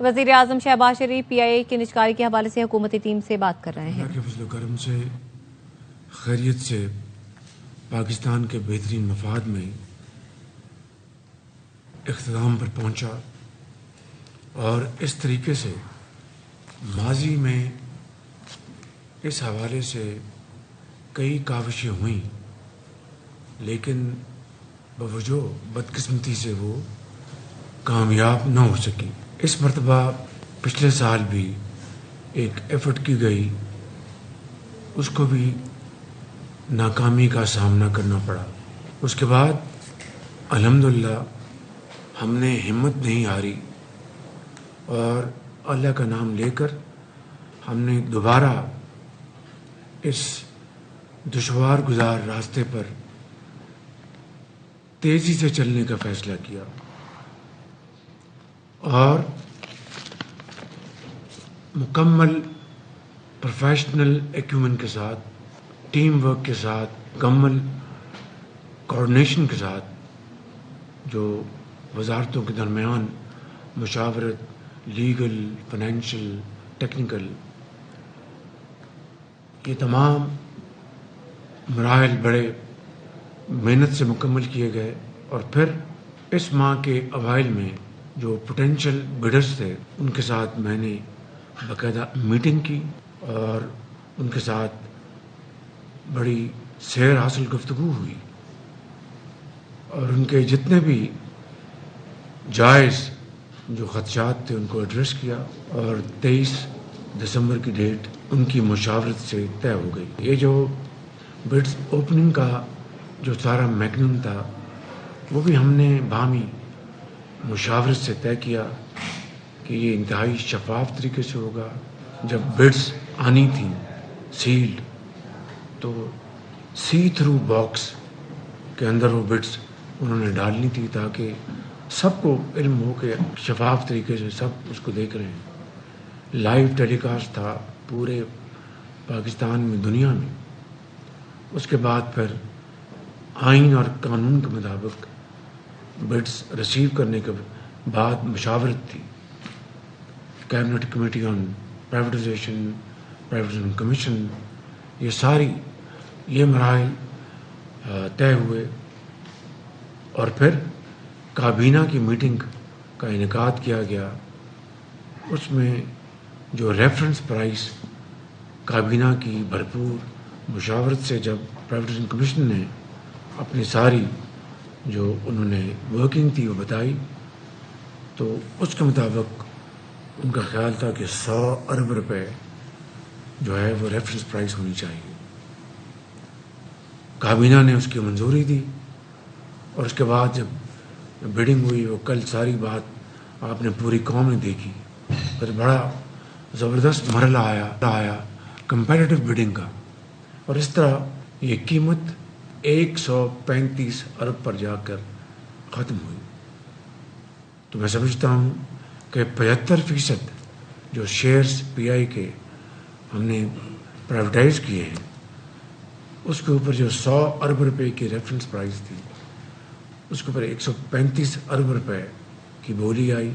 وزیر اعظم شہباز شریف PIA کی نجکاری کے حوالے سے حکومتی ٹیم سے بات کر رہے ہیں. اللہ کے فضل و کرم سے خیریت سے پاکستان کے بہترین مفاد میں اختتام پر پہنچا، اور اس طریقے سے ماضی میں اس حوالے سے کئی کاوشیں ہوئیں، لیکن بوجہ بدقسمتی سے وہ کامیاب نہ ہو سکی. اس مرتبہ پچھلے سال بھی ایک ایفرٹ کی گئی، اس کو بھی ناکامی کا سامنا کرنا پڑا. اس کے بعد الحمدللہ ہم نے ہمت نہیں ہاری، اور اللہ کا نام لے کر ہم نے دوبارہ اس دشوار گزار راستے پر تیزی سے چلنے کا فیصلہ کیا، اور مکمل پروفیشنل ایکومن کے ساتھ، ٹیم ورک کے ساتھ، مکمل کوآرڈینیشن کے ساتھ، جو وزارتوں کے درمیان مشاورت، لیگل، فائنینشیل، ٹیکنیکل، یہ تمام مراحل بڑے محنت سے مکمل کیے گئے. اور پھر اس ماہ کے اوائل میں جو پوٹینشیل بڈرز تھے ان کے ساتھ میں نے باقاعدہ میٹنگ کی، اور ان کے ساتھ بڑی سیر حاصل گفتگو ہوئی، اور ان کے جتنے بھی جائز جو خدشات تھے ان کو ایڈریس کیا، اور 23 دسمبر کی ڈیٹ ان کی مشاورت سے طے ہو گئی. یہ جو بڈز اوپننگ کا جو سارا میکنزم تھا وہ بھی ہم نے باہمی مشاورت سے طے کیا کہ یہ انتہائی شفاف طریقے سے ہوگا. جب بڈز آنی تھیں سیلڈ، تو سی تھرو باکس کے اندر وہ بڈز انہوں نے ڈالنی تھی، تاکہ سب کو علم ہو کہ شفاف طریقے سے سب اس کو دیکھ رہے ہیں. لائیو ٹیلی کاسٹ تھا پورے پاکستان میں، دنیا میں. اس کے بعد پھر آئین اور قانون کے مطابق بڈز ریسیو کرنے کے بعد مشاورت تھی. Cabinet committee on privatisation commission, یہ مراحل طے ہوئے، اور پھر کابینہ کی میٹنگ کا انعقاد کیا گیا. اس میں جو ریفرنس پرائس کابینہ کی بھرپور مشاورت سے جب پرائیویٹائزیشن کمیشن نے اپنی ساری جو انہوں نے ورکنگ تھی وہ بتائی، تو اس کے مطابق ان کا خیال تھا کہ 100 ارب روپے جو ہے وہ ریفرنس پرائس ہونی چاہیے. کابینہ نے اس کی منظوری دی، اور اس کے بعد جب بیڈنگ ہوئی، وہ کل ساری بات آپ نے پوری قوم نے دیکھی. پھر بڑا زبردست مرحلہ آیا کمپیٹیٹو بیڈنگ کا، اور اس طرح یہ قیمت 135 ارب پر جا کر ختم ہوئی. تو میں سمجھتا ہوں کہ 75% جو شیئرز PI کے ہم نے پرائیویٹائز کیے ہیں، اس کے اوپر جو 100 ارب روپے کی ریفرنس پرائز تھی، اس کے اوپر 135 ارب روپے کی بولی آئی.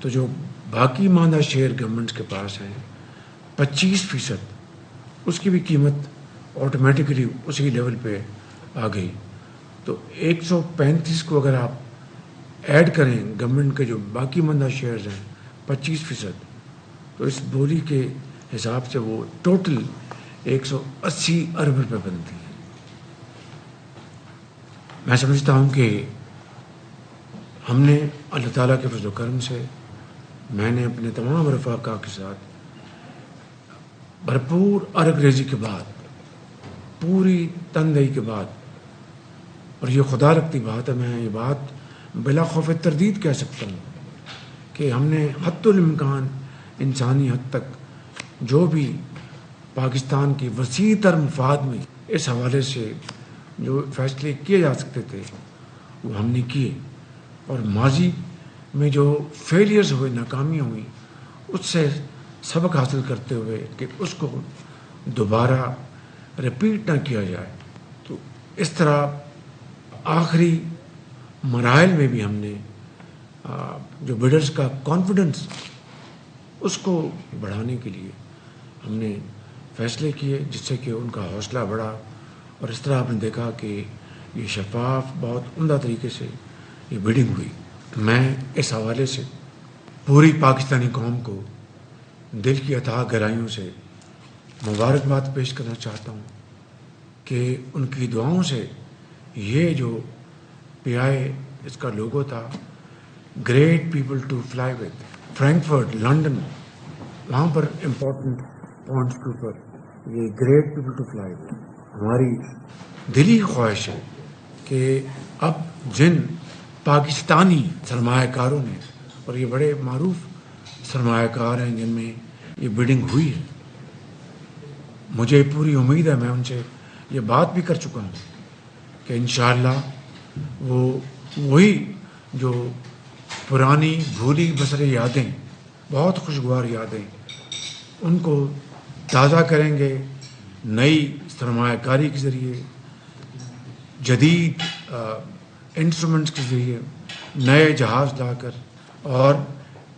تو جو باقی ماندہ شیئر گورنمنٹ کے پاس ہیں 25%، اس کی بھی قیمت آٹومیٹکلی اسی لیول پہ آ گئی. تو 135 کو اگر آپ ایڈ کریں گورنمنٹ کے جو باقی ماندہ شیئرز ہیں 25%، تو اس بولی کے حساب سے وہ ٹوٹل 180 ارب روپے بنتی ہے. میں سمجھتا ہوں کہ ہم نے اللہ تعالیٰ کے فضل و کرم سے، میں نے اپنے تمام رفاقہ کے ساتھ بھرپور ارگ ریزی کے بعد، پوری تندہی کے بعد، اور یہ خدا لگتی بات ہے، میں یہ بات بلا خوف تردید کہہ سکتا ہوں کہ ہم نے حد الامکان انسانی حد تک جو بھی پاکستان کی وسیع تر مفاد میں اس حوالے سے جو فیصلے کیے جا سکتے تھے وہ ہم نے کیے. اور ماضی میں جو فیلیئرز ہوئے، ناکامیاں ہوئیں، اس سے سبق حاصل کرتے ہوئے کہ اس کو دوبارہ رپیٹ نہ کیا جائے. تو اس طرح آخری مراحل میں بھی ہم نے جو بیڈرز کا کانفیڈنس اس کو بڑھانے کے لیے ہم نے فیصلے کیے، جس سے کہ ان کا حوصلہ بڑھا، اور اس طرح آپ نے دیکھا کہ یہ شفاف بہت عمدہ طریقے سے یہ بیڈنگ ہوئی۔ میں اس حوالے سے پوری پاکستانی قوم کو دل کی اتھاہ گہرائیوں سے مبارکباد پیش کرنا چاہتا ہوں کہ ان کی دعاؤں سے یہ جو PI اس کا لوگو تھا، great people to fly with, Frankfurt, London, وہاں پر امپورٹنٹ پوائنٹس کے اوپر یہ great people to fly with, ہماری دلی خواہش ہے کہ اب جن پاکستانی سرمایہ کاروں نے، اور یہ بڑے معروف سرمایہ کار ہیں جن میں یہ بیڈنگ ہوئی ہے، مجھے پوری امید ہے، میں ان سے یہ بات بھی کر چکا ہوں کہ انشاءاللہ وہی جو پرانی بھولی بسر یادیں، بہت خوشگوار یادیں، ان کو تازہ کریں گے نئی سرمایہ کاری کے ذریعے، جدید انسٹرومنٹس کے ذریعے، نئے جہاز لا کر، اور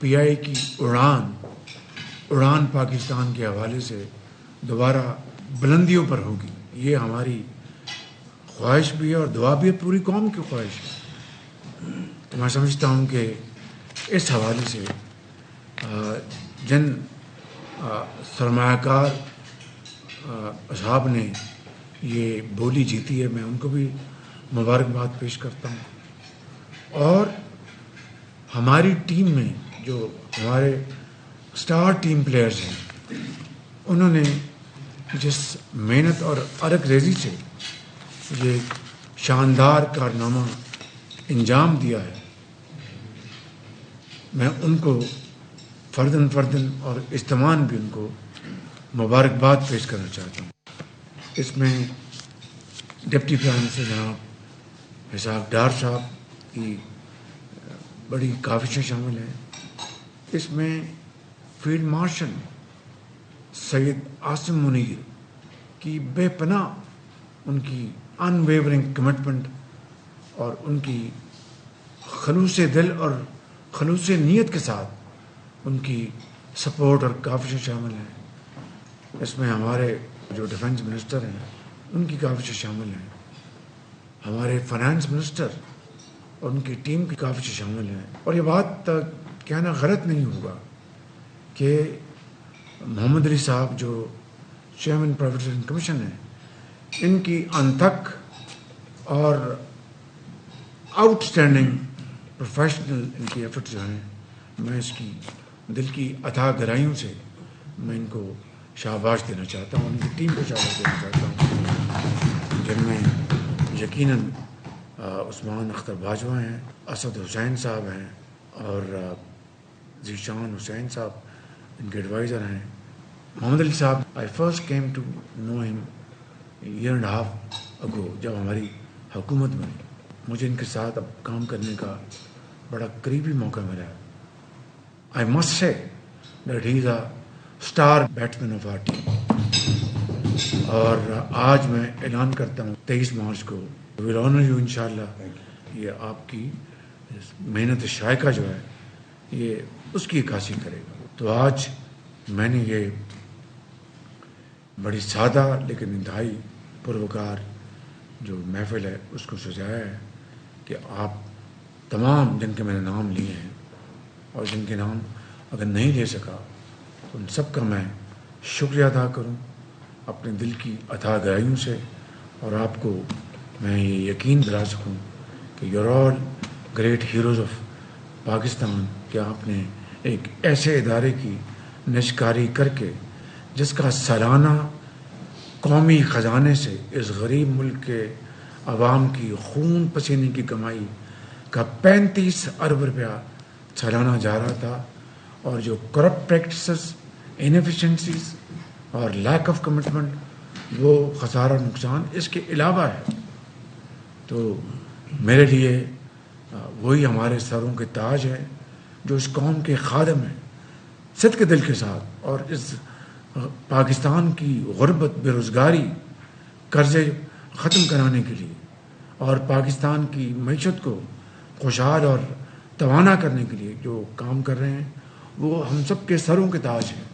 PI کی اڑان پاکستان کے حوالے سے دوبارہ بلندیوں پر ہوگی۔ یہ ہماری خواہش بھی ہے اور دعا بھی ہے، پوری قوم کی خواہش ہے۔ تو میں سمجھتا ہوں کہ اس حوالے سے جن سرمایہ کار اصحاب نے یہ بولی جیتی ہے، میں ان کو بھی مبارکباد پیش کرتا ہوں، اور ہماری ٹیم میں جو ہمارے اسٹار ٹیم پلیئرز ہیں، انہوں نے جس محنت اور عرق ریزی سے یہ شاندار کارنامہ انجام دیا ہے، میں ان کو فرداً اور اجتماعاً بھی ان کو مبارکباد پیش کرنا چاہتا ہوں۔ اس میں ڈپٹی پرائم منسٹر جناب اسحاق ڈار صاحب کی بڑی کاوشیں شامل ہیں، اس میں فیلڈ مارشل سید عاصم منیر کی بے پناہ ان کی ان ویورنگ کمٹمنٹ اور ان کی خلوص دل اور خلوص نیت کے ساتھ ان کی سپورٹ اور کاوشیں شامل ہیں۔ اس میں ہمارے جو ڈیفنس منسٹر ہیں ان کی کاوشیں شامل ہیں، ہمارے فائنانس منسٹر اور ان کی ٹیم کی کاوشیں شامل ہیں، اور یہ بات کہنا غلط نہیں ہوگا کہ محمد علی صاحب جو چیئرمین پرائیویٹائزیشن کمیشن ہیں، ان کی انتھک اور آؤٹ اسٹینڈنگ پروفیشنل ان کی ایفرٹس جو ہیں، میں اس کی دل کی اتھاہ گہرائیوں سے میں ان کو شاباش دینا چاہتا ہوں، ان کی ٹیم کو شاباش دینا چاہتا ہوں، جن میں یقیناً عثمان اختر باجوہ ہیں، اسد حسین صاحب ہیں، اور ذیشان حسین صاحب ان کے ایڈوائزر ہیں۔ محمد علی صاحب، آئی فرسٹ کیم ٹو نو ہم ایئر اینڈ ہاف اگو، جب ہماری حکومت بنی، مجھے ان کے ساتھ اب کام کرنے کا بڑا قریبی موقع ملا۔ I must say that he is a star batsman of our team, اور آج میں اعلان کرتا ہوں 23 مارچ کو ول آنر یو انشاءاللہ۔ یہ آپ کی محنت شائقہ جو ہے یہ اس کی عکاسی کرے گا۔ تو آج میں نے یہ بڑی سادہ لیکن انتہائی پروکار جو محفل ہے اس کو سجایا ہے کہ آپ تمام جن کے میں نے نام لیے ہیں اور جن کے نام اگر نہیں لے سکا تو ان سب کا میں شکریہ ادا کروں اپنے دل کی اتھاہ گہرائیوں سے، اور آپ کو میں یہ یقین دلا سکوں کہ you are all great heroes of Pakistan, کہ آپ نے ایک ایسے ادارے کی نشکاری کر کے جس کا سالانہ قومی خزانے سے اس غریب ملک کے عوام کی خون پسینے کی کمائی کا 35 ارب روپیہ سالانہ جا رہا تھا، اور جو کرپٹ پریکٹسز، انیفیشنسیز اور لیک آف کمٹمنٹ، وہ خسارہ نقصان اس کے علاوہ ہے۔ تو میرے لیے وہی ہمارے سروں کے تاج ہے جو اس قوم کے خادم ہیں، صدق دل کے ساتھ، اور اس پاکستان کی غربت، بے روزگاری، قرضے ختم کرانے کے لیے اور پاکستان کی معیشت کو خوشحال اور توانا کرنے کے لیے جو کام کر رہے ہیں وہ ہم سب کے سروں کے تاج ہیں،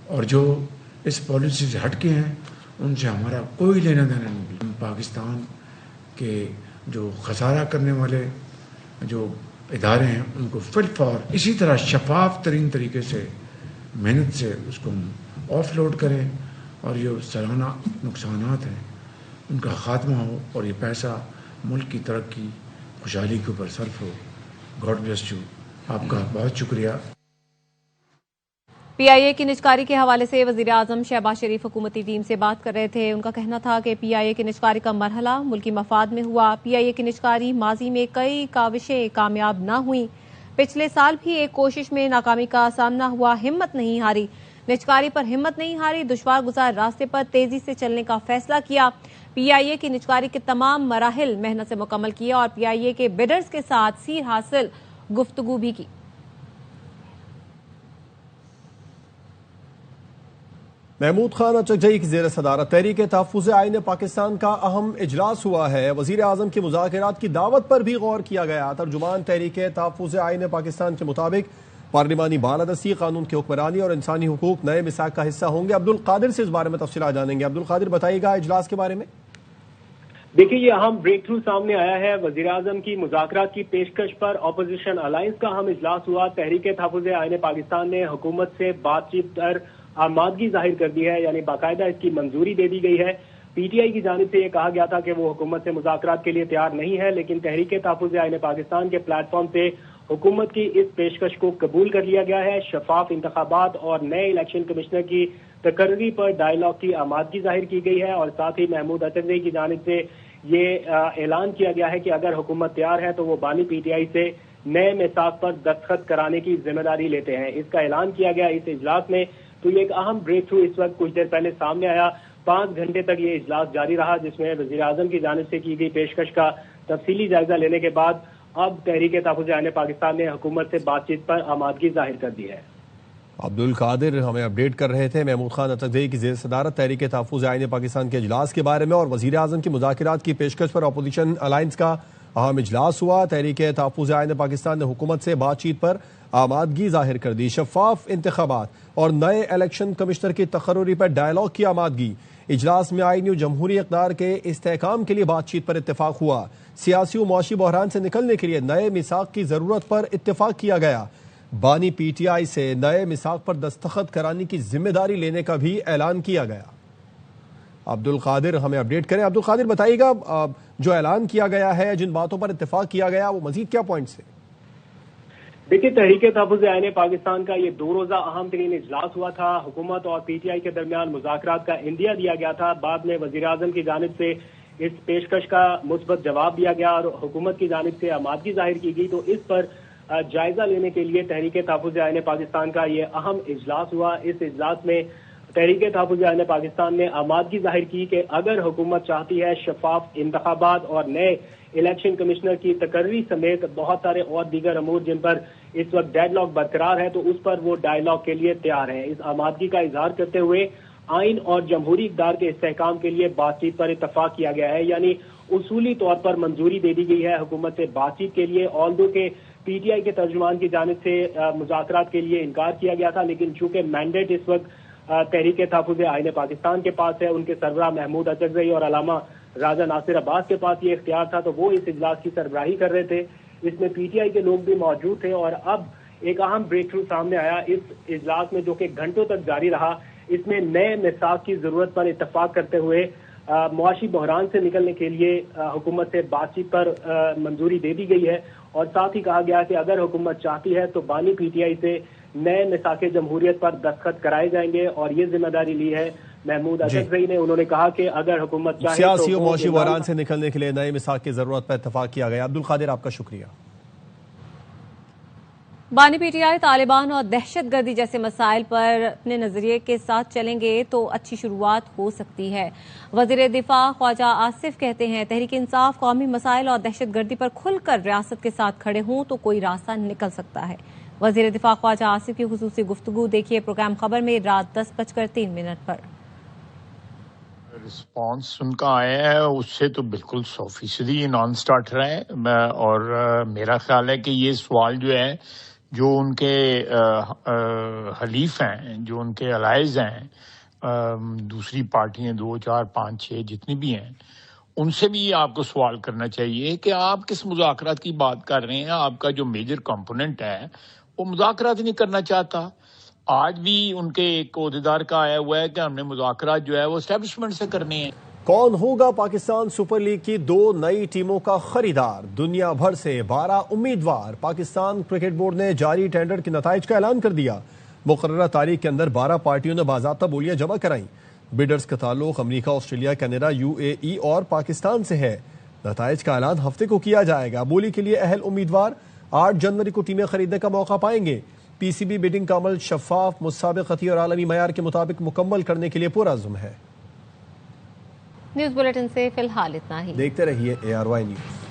اور جو اس پالیسی سے ہٹ کے ہیں ان سے ہمارا کوئی لینا دینا نہیں۔ ہم پاکستان کے جو خسارہ کرنے والے جو ادارے ہیں ان کو فل فور اسی طرح شفاف ترین طریقے سے محنت سے اس کو ہم آف لوڈ کریں، اور یہ سالانہ نقصانات ہیں ان کا خاتمہ ہو، اور یہ پیسہ ملک کی ترقی خوشحالی کے اوپر صرف ہو۔ God bless you. آپ کا بہت شکریہ۔ پی آئی اے کی نجکاری کے حوالے سے وزیر اعظم شہباز شریف حکومتی ٹیم سے بات کر رہے تھے۔ ان کا کہنا تھا کہ پی آئی اے کی نجکاری کا مرحلہ ملکی مفاد میں ہوا۔ پی آئی اے کی نجکاری ماضی میں کئی کاوشیں کامیاب نہ ہوئیں، پچھلے سال بھی ایک کوشش میں ناکامی کا سامنا ہوا، ہمت نہیں ہاری، نجکاری پر ہمت نہیں ہاری، دشوار گزار راستے پر تیزی سے چلنے کا فیصلہ کیا۔ پی آئی اے کی نجکاری کے تمام مراحل محنت سے مکمل کیے اور پی آئی اے کے بیڈرز کے ساتھ سیر حاصل گفتگو بھی کی۔ محمود خان اچکجئی کی زیر صدارت تحریک تحفظ آئین پاکستان کا اہم اجلاس ہوا ہے۔ وزیر اعظم کی مذاکرات کی دعوت پر بھی غور کیا گیا۔ ترجمان تحریک تحفظ آئین پاکستان کے مطابق پارلیمانی بالادستی، قانون کی حکمرانی اور انسانی حقوق نئے میثاق کا حصہ ہوں گے۔ عبدالقادر سے اس بارے میں تفصیلات جانیں گے۔ عبدالقادر بتائیے گا اجلاس کے بارے میں۔ دیکھیے، یہ اہم بریک تھرو سامنے آیا ہے۔ وزیر اعظم کی مذاکرات کی پیشکش پر اپوزیشن الائنس کا اہم اجلاس ہوا۔ تحریک تحفظ آئین پاکستان نے حکومت سے بات چیت پر آمادگی ظاہر کر دی ہے، یعنی باقاعدہ اس کی منظوری دے دی گئی ہے۔ پی ٹی آئی کی جانب سے یہ کہا گیا تھا کہ وہ حکومت سے مذاکرات کے لیے تیار نہیں ہے، لیکن تحریک تحفظ آئین پاکستان کے پلیٹ فارم سے حکومت کی اس پیشکش کو قبول کر لیا گیا ہے۔ شفاف انتخابات اور نئے الیکشن کمشنر کی تقرری پر ڈائیلاگ کی آمادگی ظاہر کی گئی ہے، اور ساتھ ہی محمود اچکزئی کی جانب سے یہ اعلان کیا گیا ہے کہ اگر حکومت تیار ہے تو وہ بانی پی ٹی آئی سے نئے میثاق پر دستخط کرانے کی ذمہ داری لیتے ہیں۔ اس کا اعلان کیا گیا اس اجلاس میں۔ تو یہ ایک اہم بریک تھرو اس وقت کچھ دیر پہلے سامنے آیا۔ 5 گھنٹے تک یہ اجلاس جاری رہا، جس میں وزیر اعظم کی جانب سے کی گئی پیشکش کا تفصیلی جائزہ لینے کے بعد اب تحریک تحفظ آئین پاکستان نے حکومت سے بات چیت پر آمادگی ظاہر کر دی ہے۔ عبدالقادر ہمیں اپڈیٹ کر رہے تھے محمود خان اچکزئی کی زیر صدارت تحریک تحفظ آئین پاکستان کے اجلاس کے بارے میں، اور وزیر اعظم کی مذاکرات کی پیشکش پر اپوزیشن الائنس کا اہم اجلاس ہوا۔ تحریک تحفظ آئین پاکستان نے حکومت سے بات چیت پر آمادگی ظاہر کر دی۔ شفاف انتخابات اور نئے الیکشن کمشنر کی تقرری پر ڈائیلاگ کی آمادگی۔ اجلاس میں آئینی و جمہوری اقدار کے استحکام کے لیے بات چیت پر اتفاق ہوا۔ سیاسی و معاشی بحران سے نکلنے کے لیے نئے میثاق کی ضرورت پر اتفاق کیا گیا۔ بانی پی ٹی آئی سے نئے میثاق پر دستخط کرانے کی ذمہ داری لینے کا بھی اعلان کیا گیا۔ عبدالقادر ہمیں اپڈیٹ کریں۔ عبدالقادر بتائیے گا جو اعلان کیا گیا ہے، جن باتوں پر اتفاق کیا گیا، وہ مزید کیا پوائنٹس ہیں؟ دیکھیے، تحریک تحفظ آئین پاکستان کا یہ 2 روزہ اہم ترین اجلاس ہوا تھا۔ حکومت اور پی ٹی آئی کے درمیان مذاکرات کا عندیہ دیا گیا تھا۔ بعد میں وزیر اعظم کی جانب سے اس پیشکش کا مثبت جواب دیا گیا اور حکومت کی جانب سے آمادگی ظاہر کی گئی۔ تو اس پر جائزہ لینے کے لیے تحریک تحفظ آئین پاکستان کا یہ اہم اجلاس ہوا۔ اس اجلاس میں تحریک تحفظ آئین پاکستان نے آمادگی ظاہر کی کہ اگر حکومت چاہتی ہے شفاف انتخابات اور نئے الیکشن کمشنر کی تقرری سمیت بہت سارے اور دیگر امور جن پر اس وقت ڈیڈ لاک برقرار ہے، تو اس پر وہ ڈائیلاگ کے لیے تیار ہیں۔ اس آمادگی کا اظہار کرتے ہوئے آئین اور جمہوری اقدار کے استحکام کے لیے بات چیت پر اتفاق کیا گیا ہے، یعنی اصولی طور پر منظوری دے دی گئی ہے حکومت سے بات چیت کے لیے۔ آلدو کہ پی ٹی آئی کے ترجمان کی جانب سے مذاکرات کے لیے انکار کیا گیا تھا، لیکن چونکہ مینڈیٹ اس وقت تحریک تحفظ آئین پاکستان کے پاس ہے، ان کے سربراہ محمود اچکزئی اور علامہ راجہ ناصر عباس کے پاس یہ اختیار تھا، تو وہ اس اجلاس کی سربراہی کر رہے تھے۔ اس میں پی ٹی آئی کے لوگ بھی موجود تھے، اور اب ایک اہم بریک تھرو سامنے آیا اس اجلاس میں، جو کہ گھنٹوں تک جاری رہا۔ اس میں نئے میثاق کی ضرورت پر اتفاق کرتے ہوئے معاشی بحران سے نکلنے کے لیے حکومت سے بات چیت پر منظوری دے دی گئی ہے، اور ساتھ ہی کہا گیا کہ اگر حکومت چاہتی ہے تو بانی پی ٹی آئی سے نئے میثاق جمہوریت پر دستخط کرائے جائیں گے، اور یہ ذمہ داری لی ہے محمود اچکزئی نے۔ انہوں نے کہا کہ اگر حکومت چاہے سیاسی و معاشی بحران سے نکلنے کے لیے نئے میثاق کی ضرورت پر اتفاق کیا گیا۔ عبدالقادر آپ کا شکریہ۔ بانی پی ٹی آئی طالبان اور دہشت گردی جیسے مسائل پر اپنے نظریے کے ساتھ چلیں گے تو اچھی شروعات ہو سکتی ہے۔ وزیر دفاع خواجہ آصف کہتے ہیں تحریک انصاف قومی مسائل اور دہشت گردی پر کھل کر ریاست کے ساتھ کھڑے ہوں تو کوئی راستہ نکل سکتا ہے۔ وزیر دفاع خواجہ آصف کی خصوصی گفتگو دیکھیے پروگرام خبر میں رات 10:03 پر۔ رسپانس ان کا آیا ہے اس سے تو بالکل 100% نان سٹارٹر ہے، اور میرا خیال ہے کہ یہ سوال جو ہے جو ان کے حلیف ہیں، جو ان کے الائز ہیں، دوسری پارٹیاں 2 4 5 6 جتنی بھی ہیں، ان سے بھی آپ کو سوال کرنا چاہیے کہ آپ کس مذاکرات کی بات کر رہے ہیں۔ آپ کا جو میجر کمپوننٹ ہے وہ مذاکرات نہیں کرنا چاہتا۔ آج بھی ان کے ایک عہدیدار کا آیا ہوا ہے کہ ہم نے مذاکرات جو ہے وہ اسٹیبلشمنٹ سے کرنے ہیں۔ کون ہوگا پاکستان سپر لیگ کی 2 نئی ٹیموں کا خریدار؟ دنیا بھر سے 12 امیدوار۔ پاکستان کرکٹ بورڈ نے جاری ٹینڈر کے نتائج کا اعلان کر دیا۔ مقررہ تاریخ کے اندر 12 پارٹیوں نے باضابطہ بولیاں جمع کرائیں۔ بیڈرز کا تعلق امریکہ، آسٹریلیا، کینیڈا، UAE اور پاکستان سے ہے۔ نتائج کا اعلان ہفتے کو کیا جائے گا۔ بولی کے لیے اہل امیدوار 8 جنوری کو ٹیمیں خریدنے کا موقع پائیں گے۔ PCB بیڈنگ کا عمل شفاف، مسابقتی اور عالمی معیار کے مطابق مکمل کرنے کے لیے پرعزم ہے۔ نیوز بلیٹن سے فی الحال اتنا ہی۔ دیکھتے رہیے ARY نیوز۔